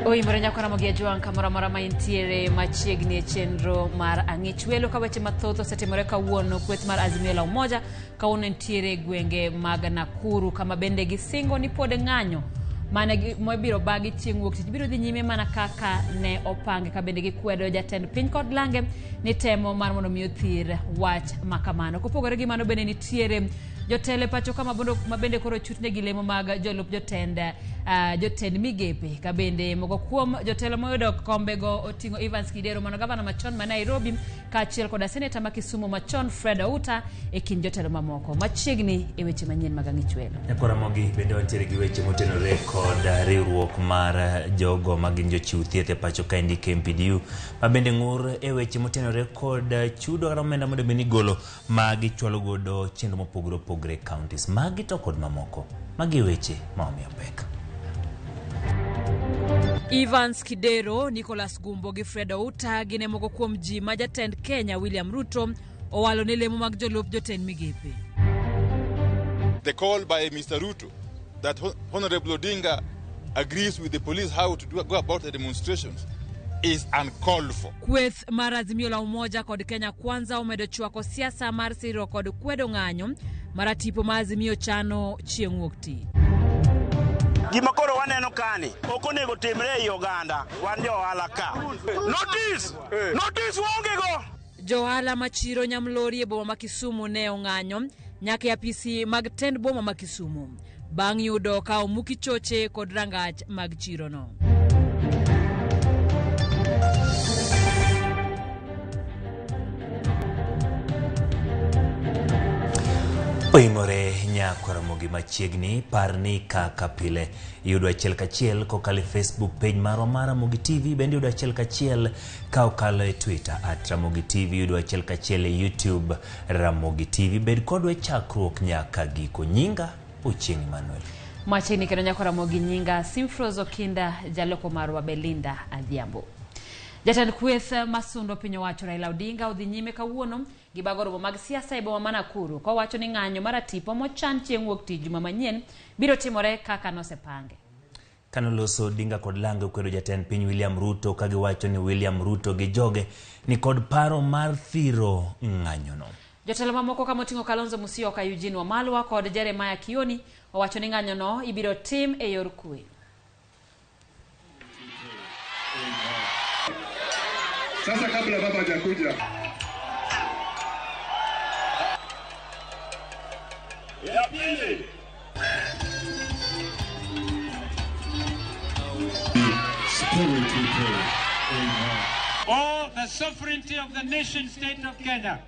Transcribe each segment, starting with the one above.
Oimore kwa Ramogi Juan kamora maintiere machiegni e chenro mar ang'ich welo ka weche mathoth osetimore kawuono kweth mar Azimio la Umoja kawuono entiere gwenge mag Nakuru kama bende gisingo ni pod ng'anyo mane mobiro bagi chieng' wuok tich biro dhi nyime mana kaka ne opange ka bende gikwedo jatend piny kod lange ni temo mar mondo miyo thir wach makamano. Kopogore gi mano bende nitiere jotele pacho kama bende koro chutne gi lemo mag jolup jotend migepe ka bende mogo kuom jotelo moyudo kombe go otingo Evans Kidero mano gavana machon ma Nairobi ka achiel kod seneta ma Kisumu machon Fred Outa e kin jotelo mamoko machiegni e weche manyien mag ang'ich welo. Ramogi bende wantiere gi weche motenore kod riwruok mar jogo magin jochiw thieth e pacho ka ndi KMPDU ma bende ng'ur e weche motenore kod chudo kata omenda mondo beni golo magi chwalo godo chenro mopogore opogore counties magi to kod mamoko magi weche maomiyo pek. Evans Kidero, Nicholas Gumbo gi Fred Outa gine mogo kuom ji ma jatend Kenya William Ruto owalo ne lemo mag jolup jotend migepe. The call by Mr. Ruto that Honorable Odinga agrees with the police how to go about the demonstrations is uncalled for. Kweth mar Azimio la Umoja kod Kenya Kwanza omedo chwako siasa mar siro kod kwedo ng'anyo mar tipo ma Azimio chano chieng' wuok tich. Gima koro waneno kani okonego timre e Uganda wan jo alaka. Notice wongego. Johala machiro nyamlori e boma ma Kisumu ne ong'anyo nyaka e apisi mag tend boma ma Kisumu bang' yudo ka omuki choche kod rangach mag chiro no. Oimore nyako Ramogi machiegni parni kaka pile yudo achiel kachiel kokalo Facebook page maro mar Ramogi TV bende yudo achiel kachiel ka okalo e Twitter @Ramogi TV yudo achiel kachiel e YouTube Ramogi TV bed kodwe chakruok nyaka giko nyinga Ochieng' Emmanuel Machiegni kendo nyako Ramogi nyinga Simfrozo Kinda jaloko marwa Belinda Adhiambo. Jatend kweth masundo piny owacho Raila Odinga odhi nyime kawuono gi bagoro mag siasa e boma ma Nakuru ko wacho ni ng'anyo mar tipo mochan chieng' wuok tich juma manyien biro timore kaka nosepange. Kanoloso Odinga kod lange kwedo jatend piny William Ruto ka giwacho ni William Ruto gi joge ni kod paro mar thiro ng'anyo no. Jotelo mamoko kama oting'o Kalonzo Musyoka, Eugene Wamalwa kod Jeremiah Kioni owacho ni ng'anyo no ibiro tim e yor kwe. Sasa kabla baba hajakuja All the sovereignty of the nation state of Kenya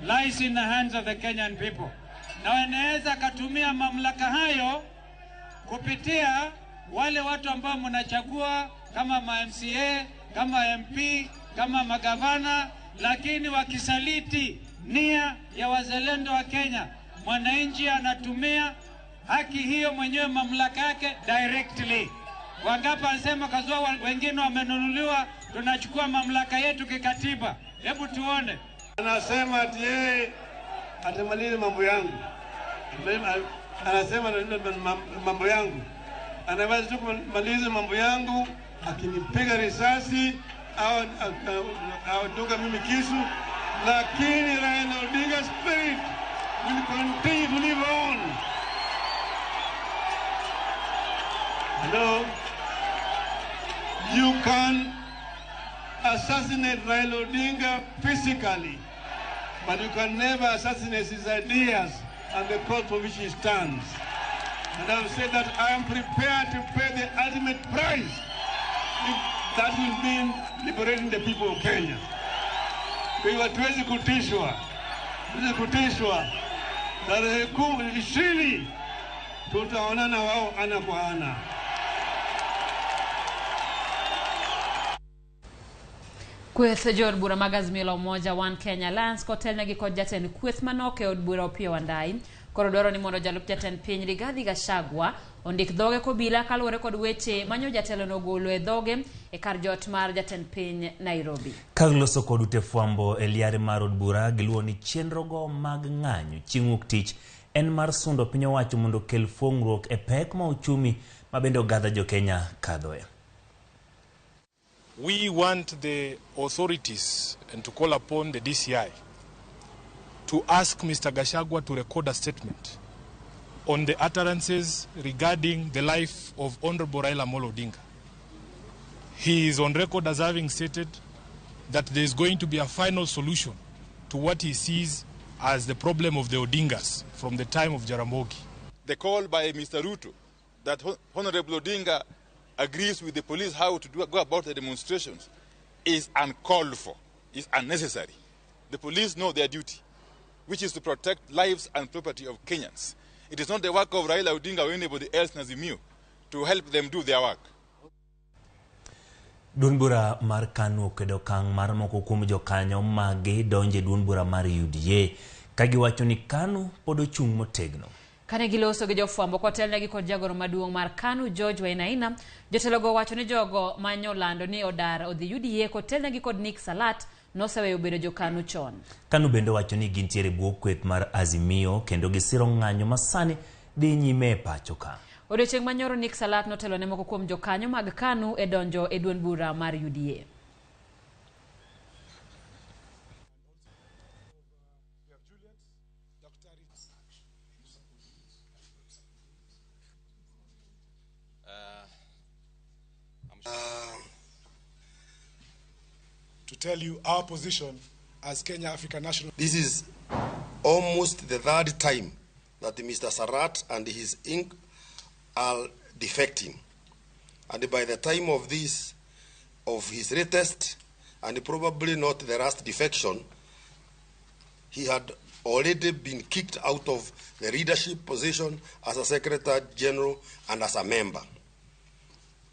lies in the hands of the Kenyan people. Na wanaweza katumia mamlaka hayo kupitia wale watu ambao mnachagua kama MCA, kama MP, kama magavana, lakini wakisaliti nia ya wazalendo wa Kenya, mwananchi anatumia haki hiyo mwenyewe mamlaka yake directly. Wangapi anasema kazua wengine wamenunuliwa, tunachukua mamlaka yetu kikatiba. Hebu tuone. anasema ati yeye atamaliza mambo yangu. Anasema mambo yangu. Anaweza tu kumaliza mambo yangu akinipiga risasi au dunga mimi kisu, lakini Raila Odinga's spirit will continue to live on. No, you can assassinate Raila Odinga physically, but you can never assassinate his ideas and the cause for which he stands. And I've said that I am prepared to pay the ultimate price if that will mean liberating the people of Kenya. Kwa hiyo hatuwezi kutishwa. Tarehe 20 tutaonana wao ana kwa ana. Kweth jod bura mag Azimio la Umoja One Kenya Alliance kotelne gi kod jatend kweth manoke od bura Opiyo Wandayi koro dwaro ni mondo jalup jatend piny Rigathi Gachagua ondik dhoge kobila kaluwore kod weche manyo jatelo no golo e dhoge e kar jot mar jatend piny Nairobi. Kagloso kod ute fwambo eliare mar od bura giluwo ni chenro go mag ng'anyo chieng' wuok tich en mar sundo piny owacho mondo kel fongruok e pek ma uchumi ma bende ogadha jo Kenya kadhoe. We want the authorities and to call upon the DCI to ask Mr. Gachagua to record a statement on the utterances regarding the life of Honorable Raila Amolo Odinga. He is on record as having stated that there is going to be a final solution to what he sees as the problem of the Odingas from the time of Ramogi. The call by Mr. Ruto that Honorable Odinga agrees with the police how to go about the demonstrations is uncalled for, is unnecessary. The police know their duty, which is to protect lives and property of Kenyans. It is not the work of Raila Odinga or anybody else in Azimio to help them do their work. Duond bura mar KANU okwedo okang' mar moko kuom jokanyo mage donje duond bura mar UDA kagiwacho ni KANU pod ochung' motegno. Kane giloso gi jofwambo kotelnegi kod jagoro maduong' mar KANU George Wainaina, jotelogo wacho ni jogo manyolando ni odar odhi UDA kotelnegi kod Nick Salat noseweyo bedo jo-KANU chon. KANU bende wacho ni gintiere bwo kweth mar Azimio kendo gisiro ng'anyo masani dhi nyime e pacho ka. Odiochieng' manyoro Nick Salat notelo ne moko kuom jokanyo mag KANU e donjo e duond bura mar UDA. To tell you our position as Kenya African National. This is almost the third time that Mr. Sarat and his Inc. are defecting. And by the time of his retest, and probably not the last defection, he had already been kicked out of the leadership position as a Secretary General and as a member.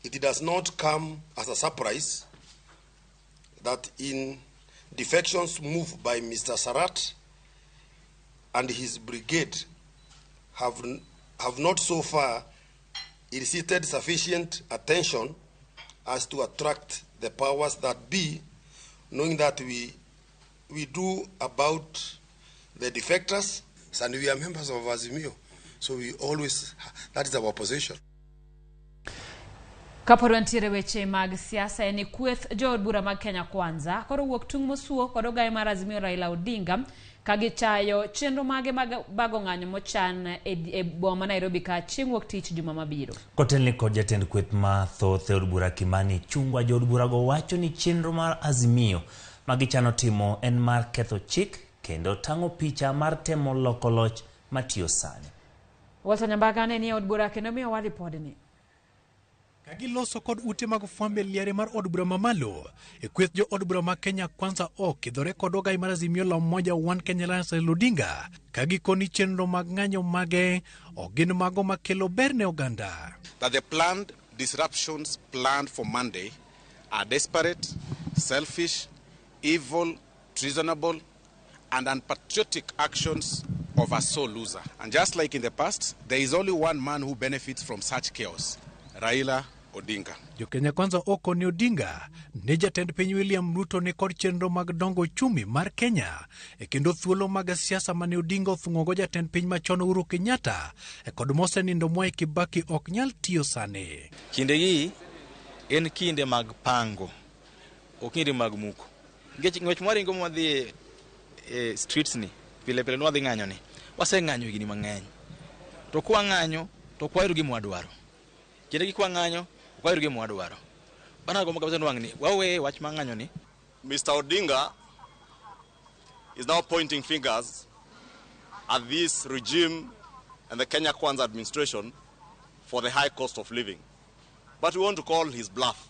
It does not come as a surprise that in defections moved by Mr. Sarat and his brigade have not so far elicited sufficient attention as to attract the powers that be, knowing that we do about the defectors, and we are members of Azimio, so we always, that is our position. Kaporo ntiere weche mag siasa eni kweth jood bura mag Kenya Kwanza koro wuok tung' mosuo kod ogaye mar Azimio Raila Odinga kagichayo chenro mage mag bago ng'anyo mochan e boma Nairobi ka chieng' wuok tich juma mabiro. Kotelni kod jatend kweth mathoth e od bura Kimani Chungwa, jood bura go wacho ni chenro mar Azimio magichano timo en mar ketho chik kendo tang'o picha mar temo loko loch matiyo sani. Walter Nyambaga ne ni od bura kendo miyo wali podni. Kagiloso kod ute mag fwambe liare mar od bura mamalo e kweth jo od bura mag Kenya Kwanza okidhore kod ogai mar Azimio la Umoja One Kenya Alliance Raila Odinga kagikoni chenro mag ng'anyo mage ogin mago makelo ber ne oganda. That the planned disruptions planned for Monday are desperate, selfish, evil, treasonable, and unpatriotic actions of a sole loser. And just like in the past, there is only one man who benefits from such chaos, Raila Odinga. Jo Kenya Kwanza oko ni Odinga ne jatend piny William Ruto ne kod chenro mag dongo chumi mar Kenya e kendo thuolo mag siasa mane Odinga othung'ogo jatend piny machon Uhuru Kenyatta e kod mosenindo Mwai Kibaki ok nyal tiyo sani. Kinde gi en kinde mag pango, ok kinde mag muko. Ngech mwaringo mwadhi streets ni pile pile nwadhi ng'anyo ni wase ng'anyo gini mang'eny to kwa ng'anyo to kwa irugi mwadwaro kinde gi kwa ng'anyo kwa irugi mwadwaro bana go makabisa nwang'ni wawe wach mang'anyo ni. Mr. Odinga is now pointing fingers at this regime and the Kenya Kwanza administration for the high cost of living, but we want to call his bluff.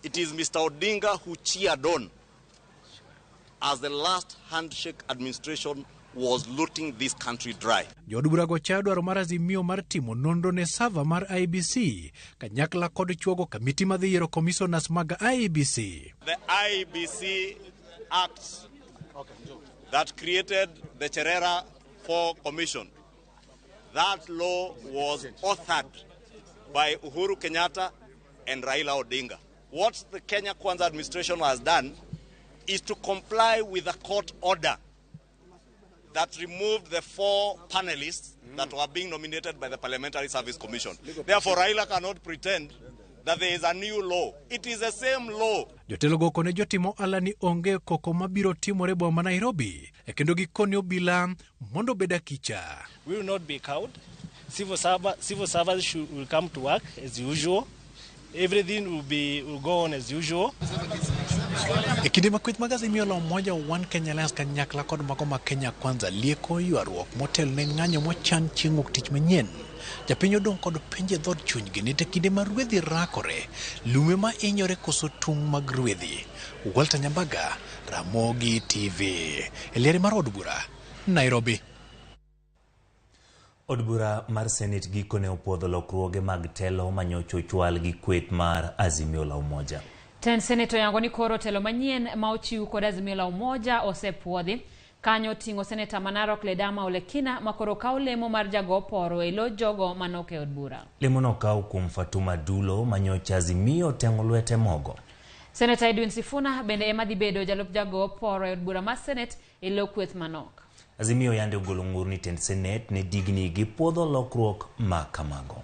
It is Mr. Odinga who cheered on as the last handshake administration was looting this country dry. Jood bura go chayo dwaro mar Azimio mar timo nonro ne server mar IEBC kanyakla kod chuogo kamiti madhi yiero commissioners mag IEBC. The IEBC Act that created the Cherera 4 Commission, that law was authored by Uhuru Kenyatta and Raila Odinga. What the Kenya Kwanza administration has done is to comply with a court order that removed the 4 panelists that were being nominated by the Parliamentary Service Commission. Therefore, Raila cannot pretend that there is a new law. It is the same law. Jotelo go kone jotimo ala ni onge koko mabiro timore boma Nairobi e kendo gikone obila mondo beda kicha. We will not be cowed. Civil servants will come to work as usual. Everything will go on as usual. E kinde makwith mag Azimio la Umoja One Kenya Alliance kanyakla kod mago ma Kenya Kwanza lieko ywaruok motel ne ng'anyo mochan chieng' wuok tich manyien. Japiny odong' kod penje dhod chunygi ni kinde ma rwedhi rakore, lume ma inyore koso tung' mag rwedhi. Walter Nyambaga, Ramogi TV. Eliere mar od bura, Nairobi. Od bura mar Senate gikone opwodho lokruoge mag telo manyocho chwal gi kweth mar Azimio la Umoja. Ten Senator yango ni koro telo manyien ma ochiw kod Azimio la Umoja osepwodhi. Kanyo tingo Senator Manarok Ledama Olekina makoro kaw lemo mar jago poro elo jogo manoke od bura. Lemo no kaw kum Fatuma Dulo manyocha Azimio tengo lwete mogo. Senator Edwin Sifuna bende ema dhi bedo jalup jago poro od bura mar Senate elo kweth Manok. Azimio yande ogolo ng'ur ni tend Senate ne digni gi puodho lokruok ma kamago.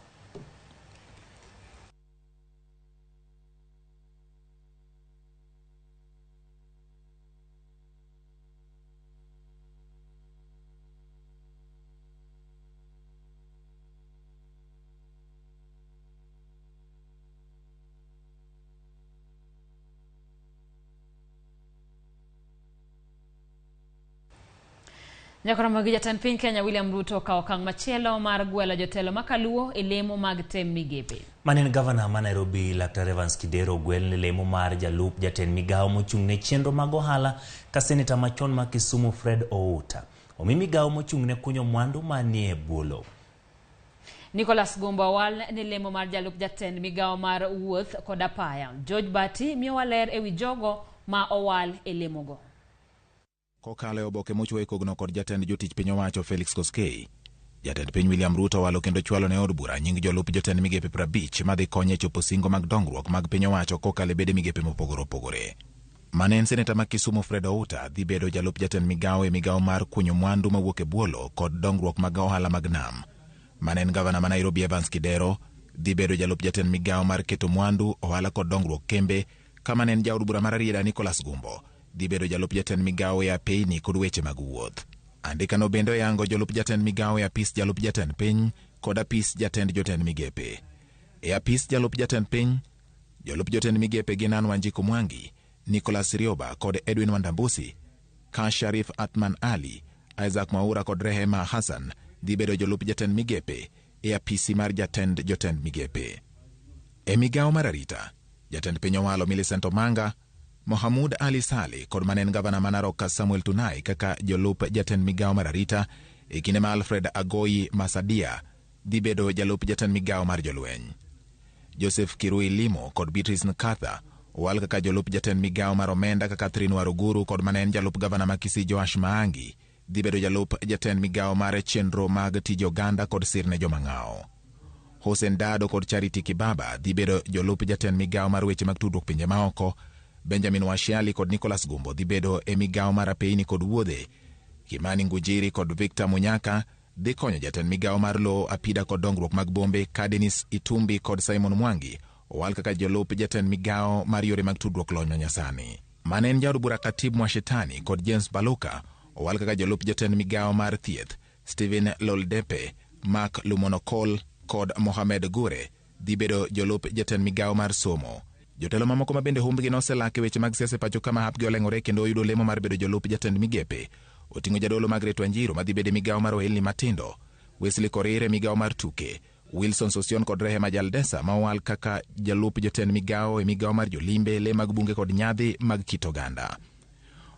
Ramogi jatend piny Kenya William Ruto kawo okang' machielo mar gwelo jotelo makaluwo e lemo mag tem migepe. Manen gavana ma Nairobi Dr. Evans Kidero gwel ne lemo mar jalup jatend migawo mochung' ne chenro mag ohala ka seneta machon ma Kisumu Fred Outa. Omi migawo mochung' ne kunyo mwandu manie buolo. Nicholas Gumbo awal ne lemo mar jalup jatend migawo mar wuoth kod apaya. George Bati miyo waler ewi jogo ma owal e lemogo. Kokalo oboke mochwo kogno kod jatend jotich piny owacho Felix Koskei, jatend piny William Ruto walo kendo chwalo ne od bura nying jolup jotend migepe 50 madhi konye chopo singo mag dongruok mag piny owacho kokalo bede migepe mopogore opogore. Manen seneta ma Kisumu Fred Outa dhi bedo jalup jatend migawo e migawo mar kunyo mwandu mawuok e buolo kod dongruok mag ohala mag nam. Manen gavana ma Nairobi Evans Kidero dhi bedo jalup jatend migawo mar keto mwandu ohala kod dongruok kembe, kama nen jaod bura mar Rieda Nicholas Gumbo dhi bedo jalup jatend migawo ya peini kod weche mag wuoth. Andika no bende yango jalup jatend migawo ya apis jalup jatend piny kod apis jatend jotend migepe. E apis jalup jatend piny, jalup jotend migepe gin Ann Wanjiku Mwangi, Nicholas Rioba kod Edwin Wandambusi, ka Sharif Atman Ali, Isaac Mwaura kod Rehema Hassan dhi bedo jalup jatend migepe e apisi mar jatend jotend migepe. E migawo mar arita, jatend piny owalo Millicent Omanga, Mohamud Ali Saleh kod manen gavana Manarok Samuel Tunai kaka jolup jatend migawo mar arita, e kinde ma Alfred Agoyi Masadia dhi bedo jalup jatend migawo mar jolweny. Joseph Kirui Limo kod Beatrice Nkatha owal kaka jolup jatend migawo mar omenda, kaka Catherine Waruguru kod manen jalup gavana ma Kisii Joash Maangi dhi bedo jalup jatend migawo mar chenro mag tij oganda kod sirne jomang'awo. Hossein Dado kod Charity Kibaba dhi bedo jolup jatend migawo mar weche mag tudruok pinje maoko. Benjamin Washiali kod Nicholas Gumbo dhi bedo e migawo mar apeini kod wuodhe. Kimani Ngujiri kod Victor Munyaka dhi konyo jatend migawo mar lo, apida kod dongruok mag bombe, ka Dennis Itumbi kod Simon Mwangi owal kaka jolup jatend migawo mar yore mag tudruok lony manyasani. Manen jaod bura Katib Mwashetani kod James Baluka owal kaka jolup jatend migawo mar thieth. Stephen Loldepe, Mark Lumonokol kod Mohamed Gure dhi bedo jolup jatend migawo mar somo. Jotelo mamoko ma bende humbgi noselake weche mag siasa pacho kama hapgi oleng'ore kendo oyudo lemo mar bedo jolup jatend migepe. Oting'o jadolo Margaret Wanjiru madhi bedo migawo mar ohelni matindo, Wesley Korir migawo mar tuke, Wilson Sosion kod Rehema Jaldesa ma owal kaka jalup jotend migawo e migawo mar jolimbe, le mag bunge kod nyadhi mag kit oganda.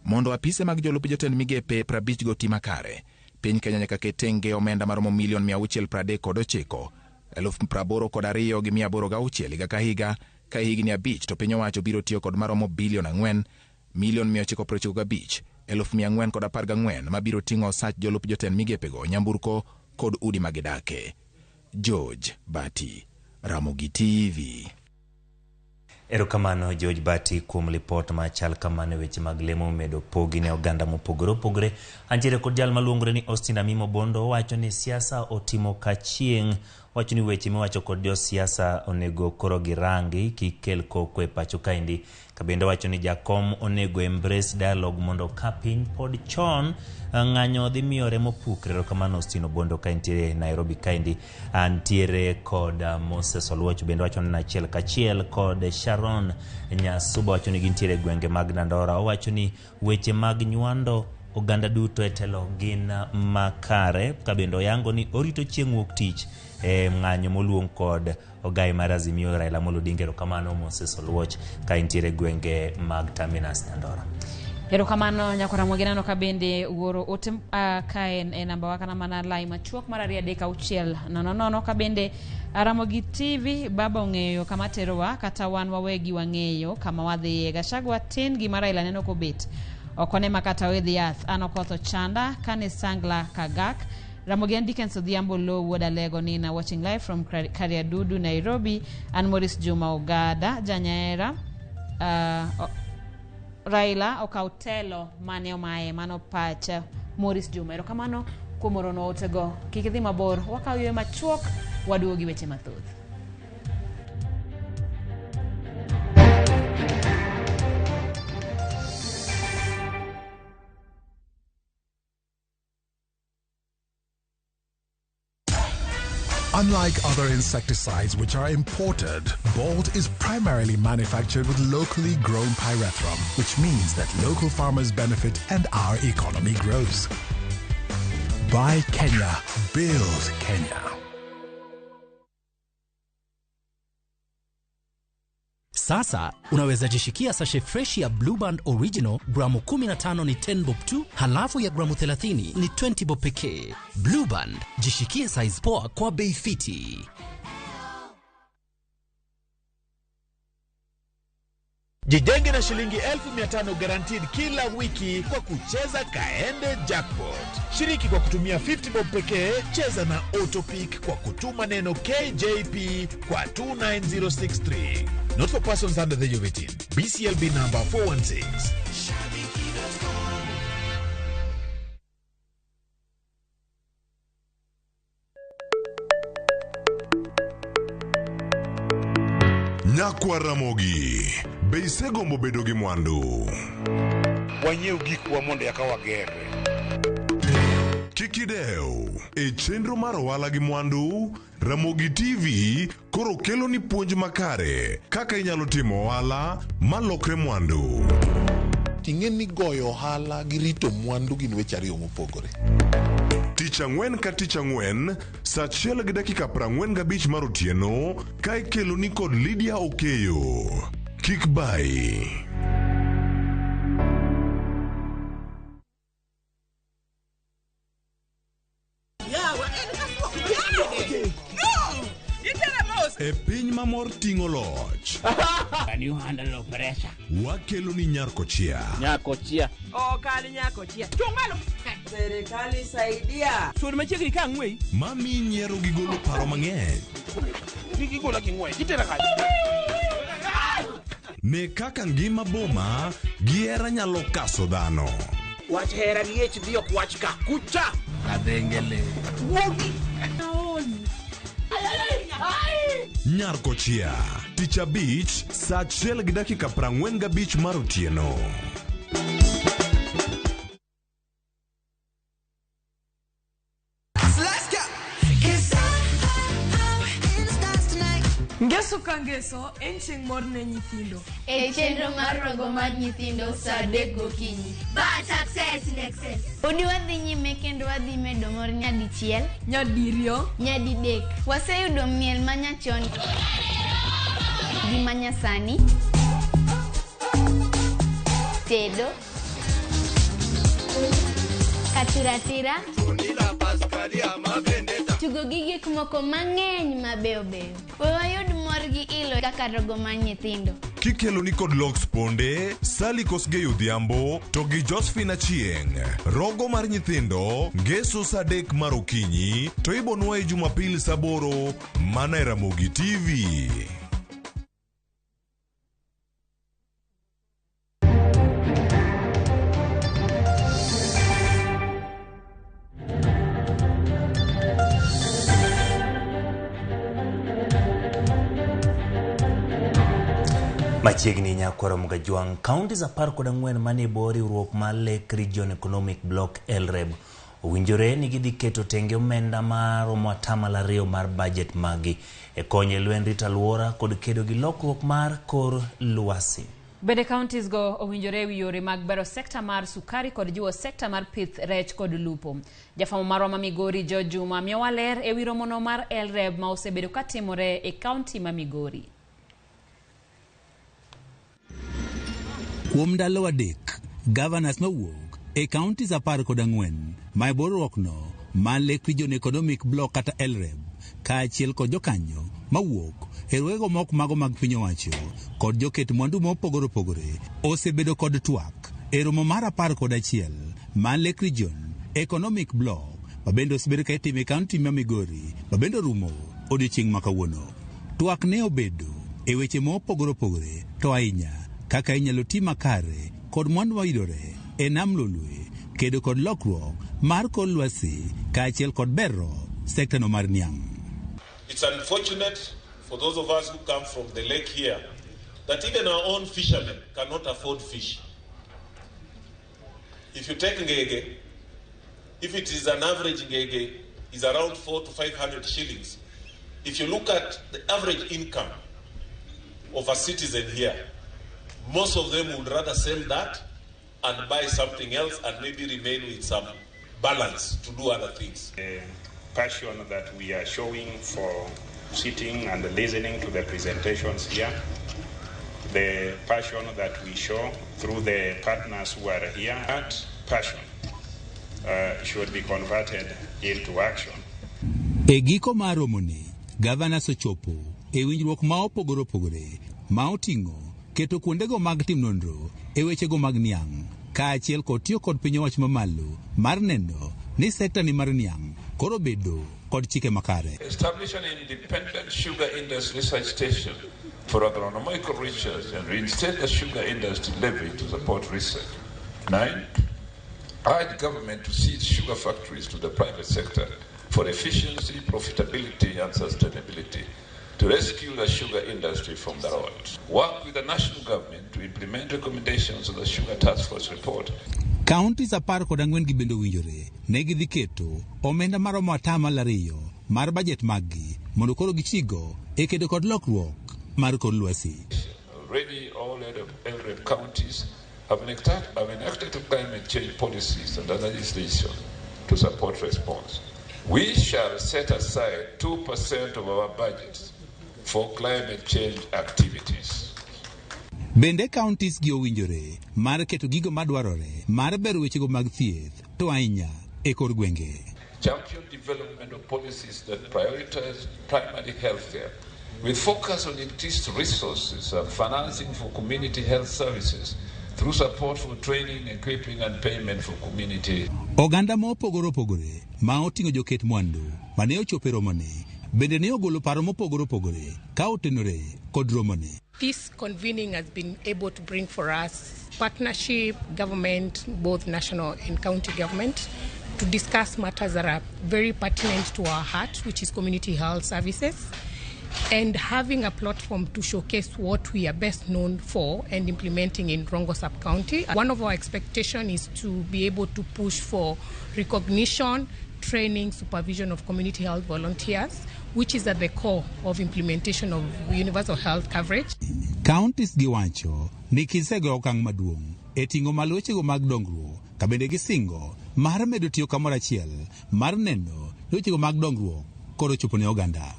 Mondo apise mag jolup jotend migepe 50 go tima kare, piny Kenya nyaka ketenge omenda maromo milion 639 182,806 higa ka higa. Ka higni 5 to piny owacho biro tiyo kod maromo bilion 4 milion 995 414 mabiro ting'o sach jolup jotend migepego, nyamburko kod udi magidake. George Bati, Ramogi TV. Erokamano George Bati kuom lipot machal kamano weche mag lemo medo pogi ne oganda mopogore opogore. Antiere kod jal maluongore ni Austin Amimo Bondo wacho ni siasa otimo ka chieng' wacho ni weche miwacho kod josiasa onego koro girangi kikel koko e pacho kaendi. Kabende wacho ni jakom onego embrace dialogue mondo ka piny pod chon ng'anyo dhi miyore mopukre. Kamano Ostino Bondo ka intiere Nairobi kaendi antiere kod Moses Oluoch bende wacho ni achiel kachiel kod Sharon Nyasuba wacho ni gintiere gwenge mag Dandora. Owacho ni weche mag nywando oganda duto e telo gin makare. Kabende oyango ni orito chieng' wuok tich ng'anyo moluong kod ogai mar Azimio Raila Amolo Odinga. Erokamano Moses Oluoch ka intiere gwenge mag Terminus Dandora. Erokamano nyakora Ramogi kabende wuoro ote kaen e namba wakana mana lai machuok mar 3:600 kabende Ramogi TV baba ong'eyo kama terowa kata wan wawegi wang'eyo kama wadhiye. Gachagua tin gima Raila neno kobet okone makata wedhi yath an okotho chanda kane sangla kagak. Ramogi and Dickens Odhiambo Low Woda Lego Nina watching live from Kariadudu Nairobi. And Morris Juma Ogada Janyaera Raila okautelo mane omae mano pacha Morris Juma. Erokamano kumorono otego kikidhi mabor wakawiwe machuok waduogi weche mathoth. Unlike other insecticides which are imported, Bolt is primarily manufactured with locally grown pyrethrum, which means that local farmers benefit and our economy grows. Buy Kenya, build Kenya. Sasa unaweza jishikia sachet fresh ya Blue Band Original gramu 15 ni 10 bob tu, halafu ya gramu 30 ni 20 bob pekee. Blue Band, jishikie size poa kwa bei fiti. Jijenge na shilingi 1500 guaranteed kila wiki kwa kucheza Kaende Jackpot. Shiriki kwa kutumia 50 bob pekee, cheza na Autopic kwa kutuma neno KJP kwa 29063. Not for persons under the age of 18. BCLB number 416. Nyakwa Ramogi, be isegombo bedo gi mwandu. Wanyiew gik wa mondo yakawa gere. Kikideu, e chenro mar ohala gi mwandu, Ramogi TV koro kelo ni puonj makare kaka inyalo timo ohala malokre mwandu. Ting'e ni goyo ohala gi rito mwandu gin weche ariyo mopogore. Tich ang'wen ka tich ang'wen, saa 1:45 mar otieno, ka ikelo ni kod Lydia Okeyo. Kik bai. E piny mamor ting'o loch. Can you handle pressure? Wakelo ni Nyarkochia. Nyarkochia. Kali Nyarkochia. Chungalo. Serikali saidia. Sur machiegni ka ng'wei. Mami nyiero gi golo paro mang'eny. Gigola gi ng'wei. Kitera kaji. Ne kaka ngima boma gi hera nyalo kaso dhano. Wach hera gi ech dhiok wach ka kucha. Adhengele. Wogi. Nyarkochia, tich abich, saa 1:45 mar otieno. Ngeso ka ngeso, en chieng' mor ne nyithindo. E chenro mar rogo mar nyithindo saa 3 gokinyi. But success in excess. Udi wadhi nyime kendo wadhi medo mor nyadichiel, nyadiriyo, nyadidek. Waseyudo miel manyachon gi manyasani, tedo, katuratira, tugo gi gik moko mang'eny mabeyo beyo. Wayud mor gi ilo kaka rogo mar nyithindo. Kikelo ni kod Lox Ponde, Sally Kosgei Odhiambo, to gi Josephine Achieng'. Rogo mar nyithindo, ngeso saa 3 mar okinyi, to ibonwa e Jumapil saa 8 mana e Ramogi TV. Machiegni nyakwaro Mugajwang, counties 14 manie bor riwruok mar Lake Region Economic Block LREB owinjore ni gidhi keto tenge omenda maromo 2% mar budget magi e konyo lweny rito alwora kod kedo gi lokruok mar kor lwasi. Bende counties go owinjore wi yore mag bero sekta mar sukari kod jiwo sekta mar pith rech kod lupo. Jafamo marwa ma Migori Jo Juma miyowa ler e wi romono mar LREB ma osebedo katimore e county ma Migori. Kuom ndalo adek, governors nowuok e counties 14 ma e borruokno ma Lake Region Economic Block kata LREB, kaachiel kod jokanyo mawuok e rwego mok mago mag piny owacho kod joket mwandu mopogore opogore osebedo kod twak e romo mar 11 ma Lake Region Economic Block ma bende osebedo ka itimo e county ma Migori ma bende orumo odiochieng' ma kawuono. Twak ne obedo e weche mopogore opogore to ahinya kaka inyalo ti makare kod mwandu mayudore e nam lolwe, kedo kod lokruok mar kor lwasi kaachiel kod bero sekta no mar niang'. It's unfortunate for those of us who come from the lake here that even our own fishermen cannot afford fish. If you take ngege, if it is an average ngege is around 400 to 500 shillings. If you look at the average income of a citizen here, most of them would rather sell that and buy something else and maybe remain with some balance to do other things. The passion that we are showing for sitting and listening to the presentations here, the passion that we show through the partners who are here, that passion should be converted into action. E giko mar romoni, governors ochopo e winjruok ma opogore opogore ma oting'o keto kuondego mag tim nonro e wechego mag niang', kaachiel kod tiyo kod piny owacho mamalo mar neno ni sekta ni mar niang' koro bedo kod chike makare. Establish an independent sugar industry research station for agronomical research and reinstate the sugar industry levy to support research. 9. Urge government to cede sugar factories to the private sector for efficiency, profitability and sustainability, to rescue the sugar industry from the road. Work with the national government to implement recommendations of the Sugar Task Force report. Counties 14 gi bende winjore ne gidhi keto omenda maromo 2% mar budget maggi mondo koro gichigo e kedo kod lokruok mar kor lwasi. Already all LREB counties have enacted climate change policies and other legislation to support response. We shall set aside 2% of our budgets for climate change activities. Bende counties gi owinjore mar keto gigo madwarore mar bero wechego mag thieth to ahinya e kor gwenge. Champion development of policies that prioritize primary health care with focus on increased resources and financing for community health services through support for training, equipping and payment for community. Oganda mopogore opogore ma oting'o joket mwandu mane ochopo e romoni bende ne ogolo paro mopogore opogore ka otenore kod romoni. This convening has been able to bring for us partnership, government, both national and county government, to discuss matters that are very pertinent to our heart, which is community health services, and having a platform to showcase what we are best known for and implementing in Rongo Sub-County. One of our expectations is to be able to push for recognition, training, supervision of community health volunteers, which is at the core of implementation of universal health coverage. Counties giwacho ni kisego okang' maduong' e ting'o malo wechego mag dongruok ka bende gisingo mar medo tiyo kamoro achiel mar neno wechego mag dongruok koro chopo ne oganda.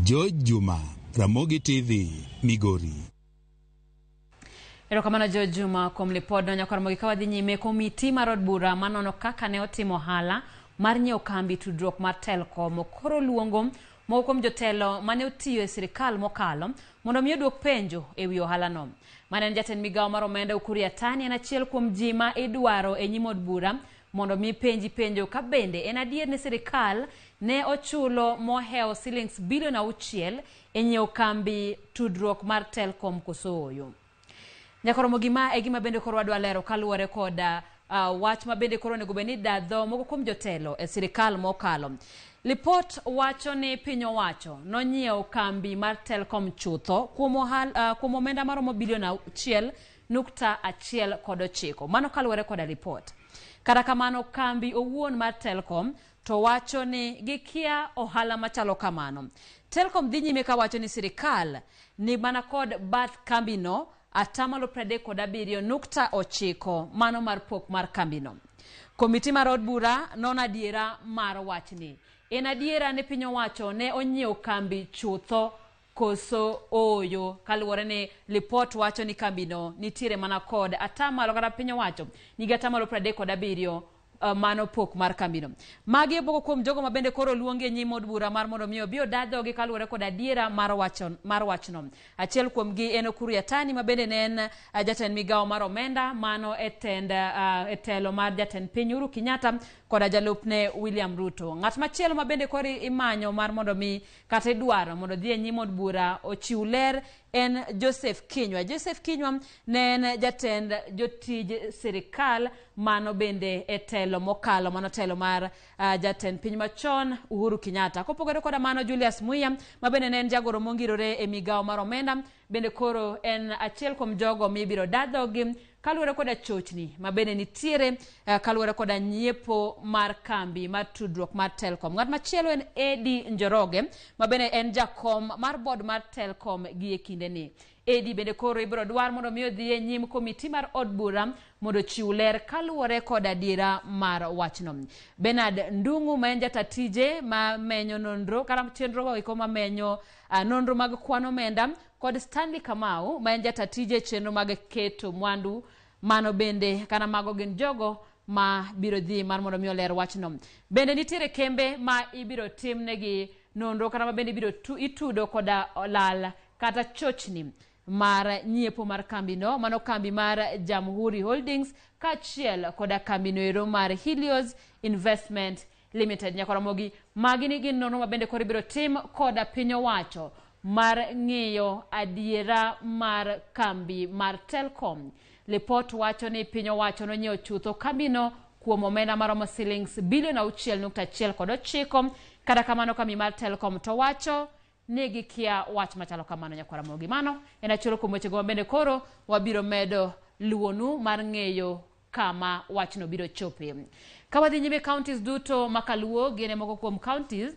Jo Juma, Ramogi TV, Migori. Erokamano Jo Juma kuom lipod nyakwa Ramogi ka wadhi nyime. Komiti mar od bura manono kaka ne otimo ohala mar nyiewo kambi tudruok mar Telkom koro luongo moko kuom jotelo mane otiyo e sirikal mokalo mondo omi odwok penjo e wi ohalano. Mane en jatend migawo mar omenda Ukur Yatani en achiel kuom ji ma idwaro e nyim od bura mondo omi penjo ka bende en adier ni sirikal ne ochulo mohewo shillings bilion 6 e nyiewo kambi tudruok mar Telkom kosoyo. Nyakoromo gima e gima bende koro wadwa lero kaluwore koda wach ma bende koro nego beni dadho moko kuom jotelo e sirikal mokalo. Lipot wacho ni piny owacho nonyiewo kambi mar Telkom chutho kuom omenda maromo bilion 1.19. Mano kaluwore koda lipot. Kata kamano kambi owuon mar Telkom to wacho ni gikia ohala machalo kamano. Telkom dhi nyime ka wacho ni sirikal ni mana kod bath kambino 37.9 mano mar pok mar kambino. Komiti mar od bura non adiera mar wachni. En adiera ni piny owacho ne onyiewo kambi chutho koso oyo, kaluwore ni lipot wacho ni kambino nitiere mana kod atamalo kata piny owacho nigi atamalo 37 mano pok mar kambino. Magi boko kuom jogo mabende koro luonge nyim od bura mar mondo miyo bio dadhogi kaluwore kod adiera mar wachno. Achiel kuom gi en Okuru Yatani mabende ne en jatend migawo mar omenda mano e telo mar jatend piny Uhuru Kenyatta koda jalupne William Ruto. Ng'at machielo mabende koro imanyo mar mondo mi kata idwaro mondo dhi e nyim od bura ochiw ler en Joseph Kinyua. Joseph Kinyua ne en jatend jotij sirikal mano bende e telo mokalo mano telo mar jatend piny machon Uhuru Kenyatta. Kopogore koda mano Julius Muya mabende ne en jagoro mongirore e migawo mar omenda bende koro en achiel kuom jogo mibiro dadhogi kaluwore koda chochni mabende nitiere kaluwore koda nyiepo mar kambi mar tudruok mar Telkom. Ng'at machielo en Edi Njoroge mabende en jakom mar board mar Telkom gi e kinde ni. Edi bende koro ibiro dwar mondo miyo dhi e nyim komiti mar od bura mondo chiw ler kaluwore koda adiera mar wachno. Bernard Ndung'u ma en jatatije ma menyo nonro kata chenro iko ma menyo nonro mag kwano omenda kod Stanley Kamau ma en jatatije chenro mag keto mwandu mano bende kana mago gin jogo ma biro dhi mar mondo miyo ler wachno. Bende nitiere kembe ma ibiro timnegi nonro kata ma bende ibiro itudo koda lal kata chochni mar nyiepo mar kambino mano kambi mar Jamhuri Holdings kachiel koda kambino ero mar Helios Investment Limited. Ramogi magi ni gin nono mabende koro ibiro tim koda piny owacho mar ng'iyo adiera mar kambi mar Telkom. Lipot wacho ni piny owacho nonyiewo chutho kambino kuom omenda maromo shillings bilion 6.19. Kata kamano kambi mar Telkom to wacho negi kia wach machalo kamano Ramogi. Mano en achiel kuom weche go mabende koro wabiro medo luonu mar ng'eyo kama wachno biro chope. Kawadhi nyime counties duto makaluo gine moko kuom counties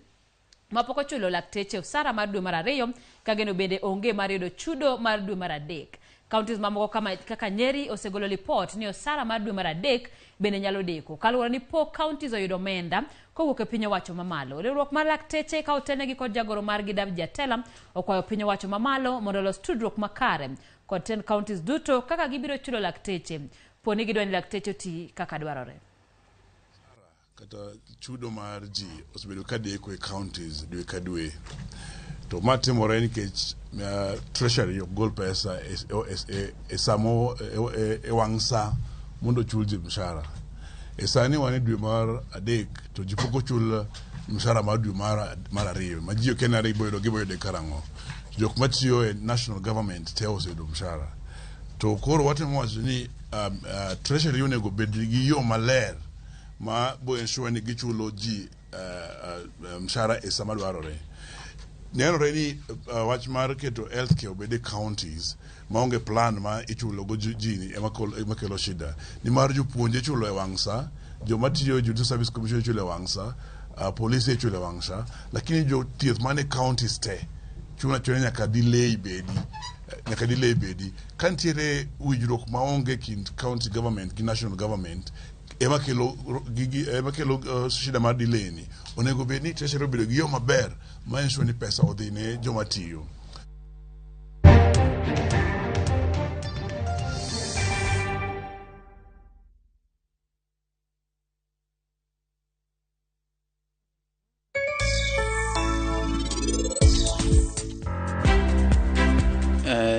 mapoko chulo lakteche osara mar dwe mar 2 kageno bende onge mar yudo chudo mar dwe mar 3. Counties mamoko kaka Nyeri osegolo lipot ni osara mar dwe mar 3 bende nyalo deko kaluwore ni pok counties oyudo omenda kowuok e piny owacho mamalo. Riwruok mar lakteche ka otelnegi kod jagoro mar Gidav Jatela okwayo piny owacho mamalo mondo los tudruok makare kod 10 counties duto kaka gibiro chulo lakteche poni gidwa ni lakteche oti kaka dwarore. Kata chudo mar ji osebedo ka deko e counties dwe ka dwe. To matimore nikech treasury ogol pesa e samo e wangsa mondo chul ji mshahara. E sani wane dwe mar 3 to ji poko chul mshahara mar dwe mar 2 ma ji okenare iboyudo giboyudo karango. Jok matiyo e national government te osebedo mshahara. To koro watemo wacho ni treasury onego bed gi yo maler ma bo ensure ni gichulo ji mshahara e sama dwarore. Nenore ni wach mar keto healthcare obede counties maonge plan ma ichulo go ji ema kelo shida. Ni mar jopuonje chulo e wangsa, joma tiyo Judicial Service Commission chulo e wangsa, police chulo e wangsa, lakini jo thieth mane counties te chuna nyaka delay bedi. Kantiere wijruok maonge kind county government gi national government ema kelo shida mar delay ni. Onego bed ni treasury obedo gi yo maber ma ensure ni pesa odhi ne joma tiyo.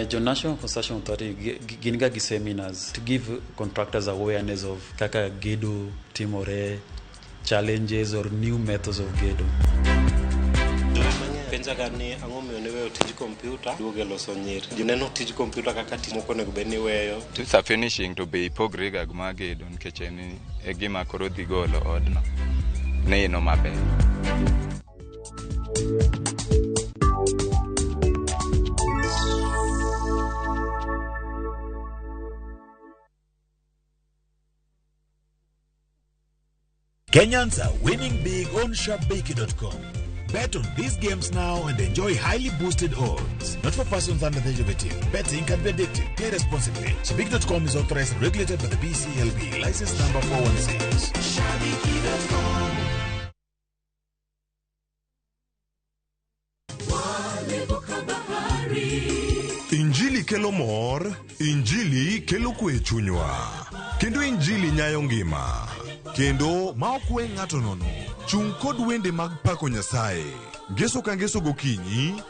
The National Construction Authority ginga seminars to give contractors awareness of kaka gedo timore, challenges or new methods of gedo. Penja gani ang'omiyo ne weyo tij computer duoge loso nyiri. Jineno tij computer kaka tich moko nego bed ni weyo. To finishing to be pogre gag magedo nikech en e gima koro dhi golo odno. Ne no maber. Kenyans are winning big on sharpbakey.com. Bet on these games now and enjoy highly boosted odds. Not for persons under the age of 18. Betting can be addictive. Play responsibly. Sharpbakey.com is authorized and regulated by the BCLB. License number 416. Sharpbakey.com. Injili kelo mor, Injili kelo kwe chunywa. Kendo Injili nyayo ngima. Kendo ma okwe ng'ato nono. Chung kod wende mag pako Nyasaye. Ngeso ka ngeso gokinyi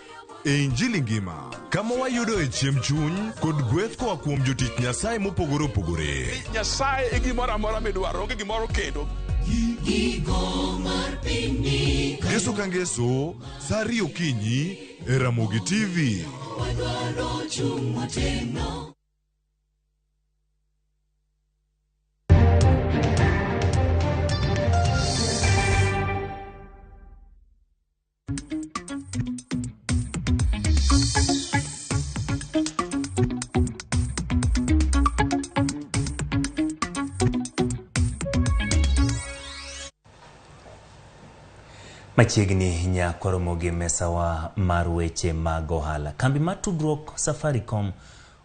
e Injili ngima. Kama wayudo e chiemb chuny kod gweth koa kuom jotich Nyasaye mopogore opogore. Nyasaye e gimoro amora midwaro, onge gimoro kendo. Ngeso ka ngeso, saa 2 okinyi e Ramogi TV. Machiegni nyakoro Ramogi mesawa mar weche mag ohala. Kambi mar tudruok Safaricom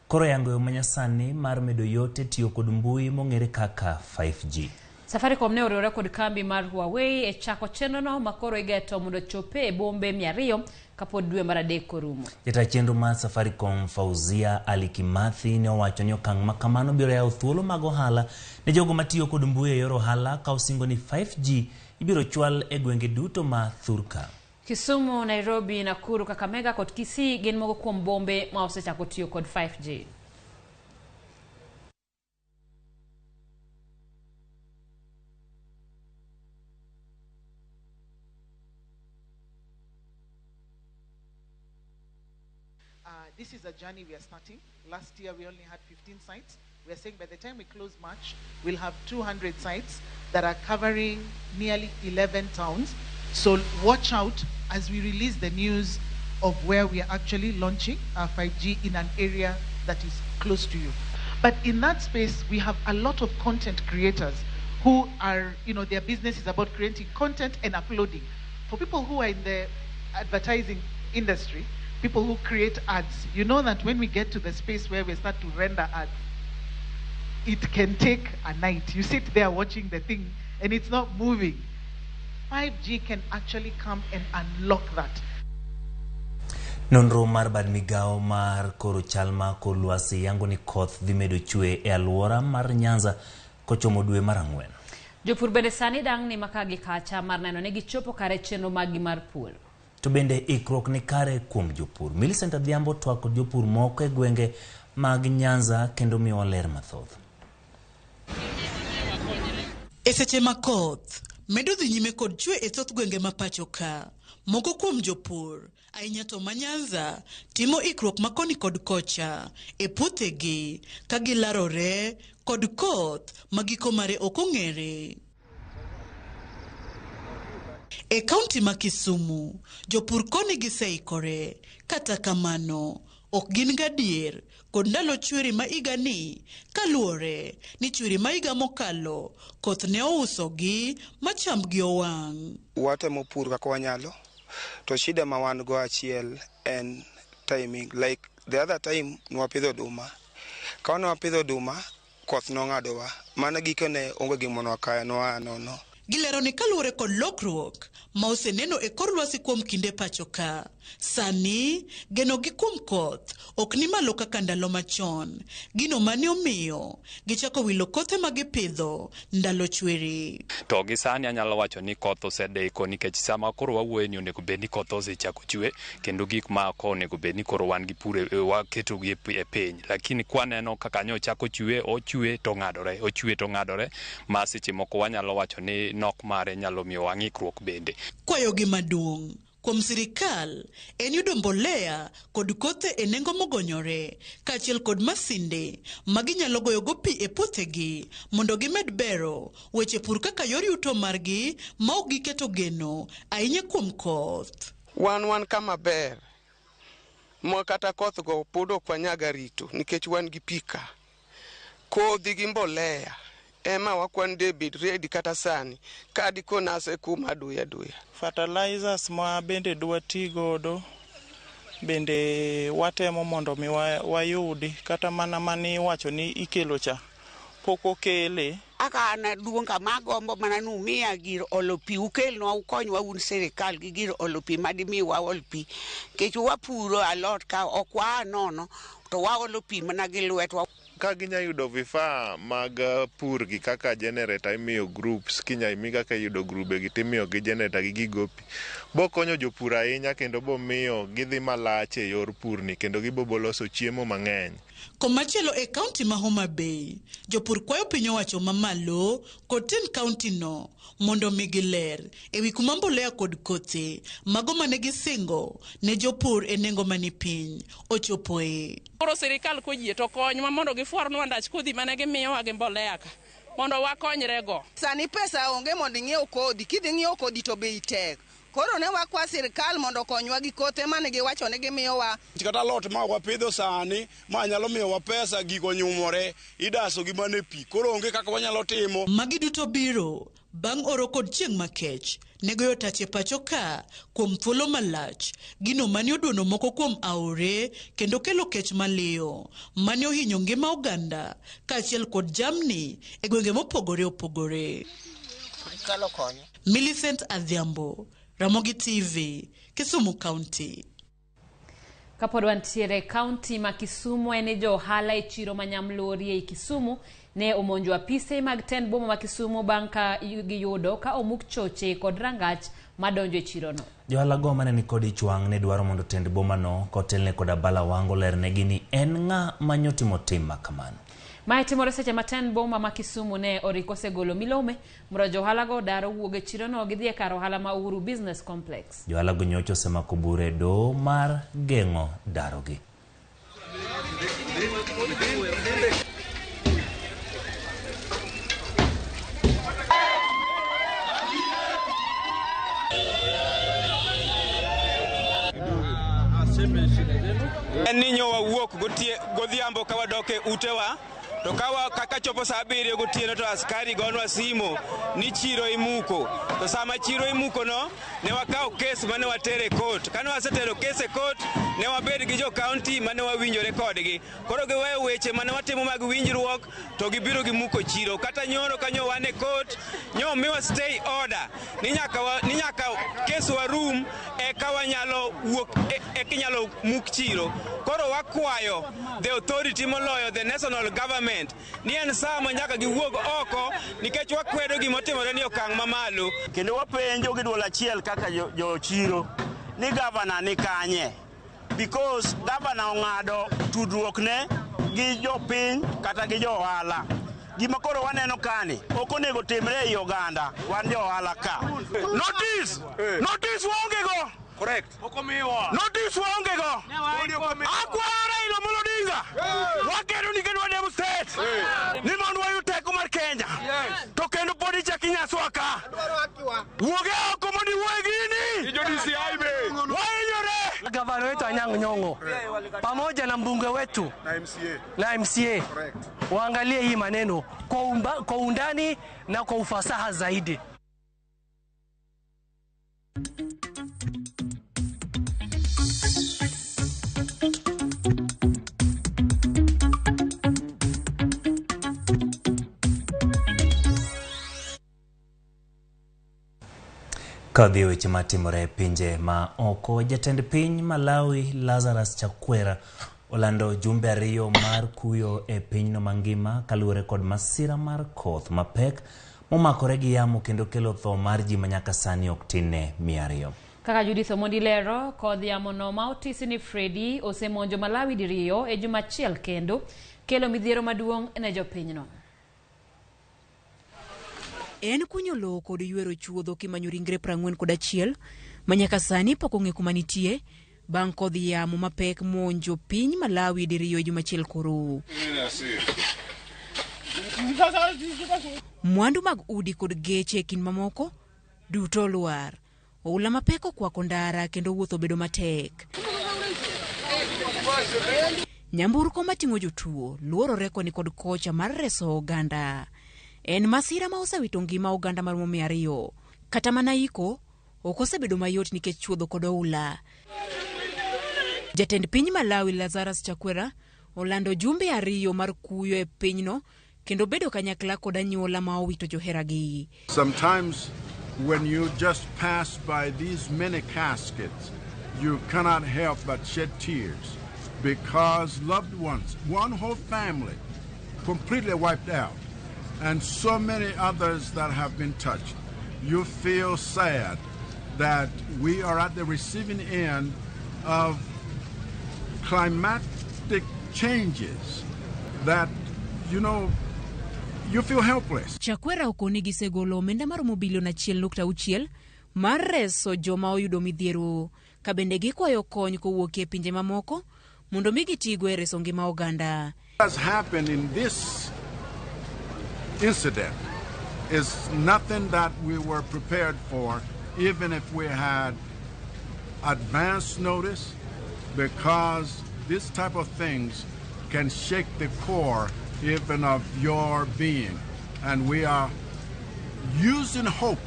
koro yango yo manyasani mar medo yote tiyo kod mbui mong'ere kaka 5G. Safaricom ne oriwore kod kambi mar Huawei e chako chenrono makoro igeto mondo chope e bombe 200 kapod dwe mar adek orumo. Jata chenro mar Safaricom Fauzia Ali Kimathi ne owacho ni okang' ma kamano biro yawo thuolo mag ohala ne jogo matiyo kod mbui e yor ohala ka osingo ni 5G ibiro chwal e gwenge duto ma Thurka. Kisumu, Nairobi, Nakuru, Kakamega kod Kisii gin moko kuom bombe ma osechako tiyo kod 5G. This is a journey we are starting. Last year we only had 15 sites. We are saying by the time we close March, we'll have 200 sites that are covering nearly 11 towns. So watch out as we release the news of where we are actually launching our 5G in an area that is close to you. But in that space, we have a lot of content creators who are, their business is about creating content and uploading. For people who are in the advertising industry, people who create ads, you know that when we get to the space where we start to render ads, it can take a night. You sit there watching the thing and it's not moving. 5G can actually come and unlock that. Nonro mar bad migao mar koro chalma kolwasi yango ni koth dhi medo chwe e alwora mar Nyanza kochomo dwe mar Ang'wen. Jopur bende sani dang' ni makagi kacha mar neno ne gichopo kare chenro magi mar pur. To bende ikruok ni kare kuom jopur. Millicent Adhiambo twak kod jopur moko e gwenge mag Nyanza kendo miyo ler mathoth. E seche makoth medo dhi nyime kod chwe e thoth gwenge ma pacho ka, moko kuom jopur ahinya to ma Nyanza timo ikruok makoni kod kocha e puothegi ka gilarore kod koth magiko mare ok ong'ere. E kaunti ma Kisumu, jopur koni giseikore, kata kamano ok gin gadier kod ndalo chwiri ma igani kaluore ni chwiri ma iga mokalo koth ne ousogi ma chambgi owang'. Watemo pur kaka wanyalo, to shida ma wan go achiel en timing. Like the other time nwapidho oduma, ka nwapidho oduma koth nong'adowa, mana gikone onge gimono wakaya noa nono. Gilero ni kaluore kod lokruok ma oseneno e kor lwasi kuom kinde pacho ka, sani geno gi kuom koth ok ni malo kaka ndalo machon, gino mane omiyo gichako wilo kothe ma gipidho ndalo chwiri. To gi sani anyalo wacho ni koth osedeko nikech sama koro wawuoye ni onego bed ni koth osechako chwe, kendo gik ma ko onego bed ni koro wan gi pure waketo gi e piny, lakini kwaneno kaka nyo chako chwe, ochwe to ng'adore, ma seche moko wanyalo wacho ni nok mare nyalo miyo wang'ikruok bende. Kwayo gi maduong' kuom sirikal en yudo mbolea kod kothe e nengo mogonyore, kaachiel kod masinde ma ginyalo goyogo pi e puothegi mondo gimed bero weche pur kaka yor yuto margi ma ok giketo geno ahinya kuom koth. wan kama ber mo kata koth go pudo kwa nyaga rito nikech wan gi pika kodhi gi mbolea ema wakwan debit ready kata sani kadi konase kuma duya fertilizers ma bende dwa tigodo bende watemo mondo mi wayudi kata mana mani wacho ni ikelo cha poko kele aka na duonga magombo mana numia gir olopi ukelnwa ukonywa un serikal gi gir olopi madimi wa olpi kechu wapuro alot ka okwa nono to wa olopi mana gi lwetwa ka ginya yudo vifaa mag pur gi kaka generator imiyo groups kinya imi kaka yudo grube gi timiyo gi generator gi gigopi bo konyo jopur ahinya kendo bo miyo gidhi malach e yor pur ni kendo gibo loso chiemo mang'eny. Komachielo e kaunti ma Homa Bay, jopur kwayo piny owacho mamalo kod tin kaunti no mondo migi ler ewi kuma mbolea kod kothe mago mane gisingo ne jopur e nengo mani piny ochopoe. Koro sirikal koyie to konywa mondo gifuarnwa ndach kodhi mane gimiyowa gi mbolea ka mondo wakonyrego. Sani pesa onge mondo ing'iew kodhi, kidhi ng'iew kodhi to bei tek. Koro ne wakwa sirikal mondo konywa gi kothe mane giwacho ne gimiyowa. Kata lot ma wapidho sani ma nyalo miyowa pesa gigo nyumore idaso gi mane pi. Koro onge kaka wanyalo timo. Magi duto biro bang' oro kod chieng' makech negoyo tache pacho ka kuom thuolo malach gino mani oduono moko kuom aore kendo kelo kech maliyo mani ohinyo ngima oganda kaachiel kod jamni e gwenge mopogore opogore. Millicent Adhiambo, Ramogi TV, Kisumu County. Kapod wantiere kaunti ma Kisumu ene jo ohala e chiro manyamlori e Kisumu ne omonjo apise mag ten boma ma Kisumu bang' ka giyudo ka omuk choche kod rangach madonjo e chirono. Johala go mane ni kod ichwang' ne dwaro mondo tend boma no kotelne kod abala wango lernegi ni en ng'a manyotimo tim makamano. Mae timore seche ma ten boma ma Kisumu ne oriko segolo milome moro johala go daro wuoge chirono gidhi e kar ohala ma Uhuru Business Complex. Johala go nyocho semako bure do mar geng'o darogi. Ninyo wawuok godhiambo ka wadoke utewa to kawa kaka chopo saa 7 gotieno to askari gonwa simo ni chiro imuko to sama chiro imuko no ne wakawo kes mane watere court kane wasetero kes e court ne wabed gi jo county mane wawinjore kodgi koro giweyo weche mane watimo mag winjruok to gibiro gimuko chiro kata nyoro kanyo wane court nyo miwa stay order ni nyaka kes wa room e kawanyalo wuok e kinyalo muk chiro koro wakwayo the authority moloyo the national government ni en sama nyaka giwuog oko nikech wakwedo gimotimore ni okang' mamalo kendo wapenjo gi dwol achiel kaka jo chiro ni governor ni kanye because governor ong'ado tudruok ne gi jopiny kata gi jo ohala gima koro waneno kani ok onego timre ei oganda wan jo ohala ka notice waonge go correct notice waonge go akwara ilo molodinga wakedo ni kendo wademo state ni mondo wayud teko mar Kenya to kendo pod ichaki nyaswa ka wuoge oko mondo iwuoye gini wainyore gavana wetu Anyang' Nyong'o pamoja na mbunge wetu na MCA waangalie hii maneno kwa undani na kwa ufasaha zaidi. Kadhi weche matimore e pinje ma oko, jatend piny Malawi Lazarus Chakwera olando jumbe ariyo mar kuyo e pinyno mangima kaluwore kod masira mar koth mapek momakore gi yamo kendo kelo tho mar ji manyaka sani ok tin ne 200. Kaka Judith Omondi lero, kod yamo no ma otisi ni Freddy osemonjo Malawi diriyo e juma achiel kendo kelo midhiero maduong' ne jopinyno. En kunyo lowo kod ywero chuodho kimanyo ringre 41 manyaka sani pok ong'e kuma nitie bang' kodh yamo mapek monjo piny Malawi diriyo juma achiel koro. Mwandu mag udi kod geche kin mamoko duto olwar. oula mapek okwako ndara kendo wuotho bedo matek. Nyamburko mating'o jotuo luorore koni kod kocha mar reso oganda. En masira ma osewito ngima oganda mar 200. Kata mana iko ok osebedo mayot nikech chuodho kod oula. Jatend piny Malawi Lazarus Chakwera olando jumbe 2 mar kuyo e pinyno kendo bedo kanyakla kod anyuola ma owito joheragi. Sometimes when you just pass by these many caskets, you cannot help but shed tears because loved ones, one whole family, completely wiped out, and so many others that have been touched. You feel sad that we are at the receiving end of climatic changes that, you feel helpless. Chakwera okoni gisegolo omenda maromo bilion 1.6 mar reso joma oyudo midhiero, ka bende gikwayo kony kowuok e pinje mamoko mondo mi gitigo e reso ngima oganda. What has happened in this incident is nothing that we were prepared for, even if we had advance notice, because this type of things can shake the core even of your being. And we are using hope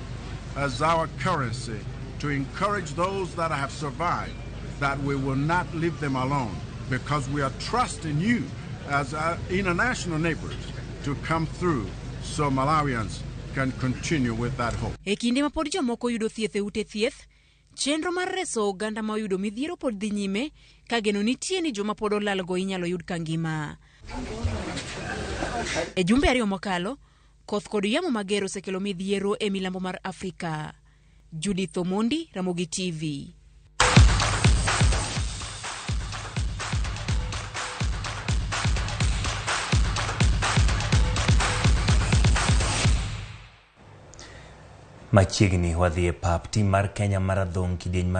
as our currency to encourage those that have survived that we will not leave them alone, because we are trusting you as our international neighbors to come through so Malawians can continue with that hope. E kinde ma pod jomoko yudo thieth e ute thieth, chenro mar reso oganda ma oyudo midhiero pod dhi nyime ka geno nitie ni joma pod olalgo inyalo yud ka ngima. E jumbe 2 mokalo, koth kod yamo mager osekelo midhiero e milambo mar Afrika. Judith Omondi, Ramogi TV. Machiegni wadhi e pap tim mar Kenya Marathon kidieny mar